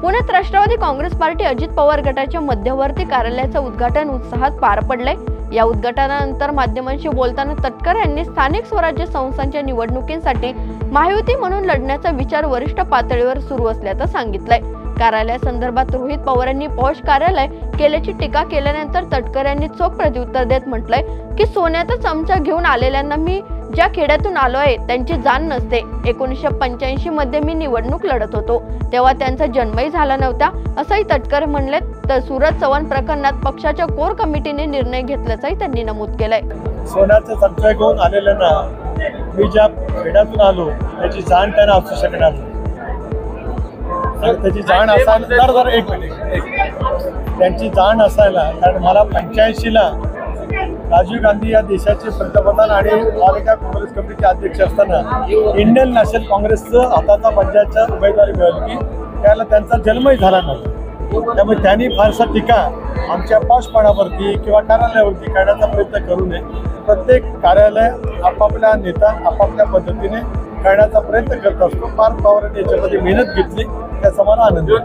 पुण्यात राष्ट्रवादी काँग्रेस पार्टी अजित पवार गटाच्या मध्यवर्ती कार्यालयाचं उद्घाटन उत्साहात पार पडले। या उद्घाटनानंतर माध्यमांशी बोलताना तटकरे यांनी स्थानिक स्वराज्य संस्थांच्या निवडणुकीसाठी महायुती म्हणून लढण्याचा विचार वरिष्ठ पातळीवर सुरू असल्याचं सांगितलंय। कार्यालयासंदर्भात रोहित पवार यांनी पॉश कार्यालय केल्याची टीका केल्यानंतर तटकरे यांनी चोख प्रत्युत्तर देत म्हटलंय की सोन्याचा चमचा घेऊन आलेल्यांना मी ज्या खेड्यातून आलो आहे त्यांची जाण नसते। 1985 मध्ये मी निवडणूक लढत होतो तेव्हा त्यांचा जन्मही झाला नव्हता असंही तटकरे म्हणले। तर सूरज चव्हाण प्रकरणात पक्षाच्या कोर कमिटीने निर्णय घेतल्याचंही त्यांनी नमूद केलंय। सोन्याचा चमचा घेऊन आलेल्यांना मी ज्या खेड्यातून आलो त्याची जाण त्यांना असू शकणार नाही। त्याची जाण असायला एक मिनिट त्यांची जाण असायला, कारण मला 85ला राजीव गांधी या देशाचे पंतप्रधान आणि ऑल इंडिया काँग्रेस कमिटीचे अध्यक्ष असताना इंडियन नॅशनल काँग्रेसचं हाताचा पंजाबच्या उमेदवारी मिळाली की त्याला त्यांचा जन्मही झाला नव्हता। त्यामुळे त्यांनी फारसा टीका आमच्या पॉशपणावरती किंवा कार्यालयावरती करण्याचा प्रयत्न करू नये। प्रत्येक कार्यालय आपापल्या नेता आपापल्या पद्धतीने करण्याचा प्रयत्न करत असतो। पार्थ पवारांनी याच्यामध्ये मेहनत घेतली, त्याचा मला आनंद आहे।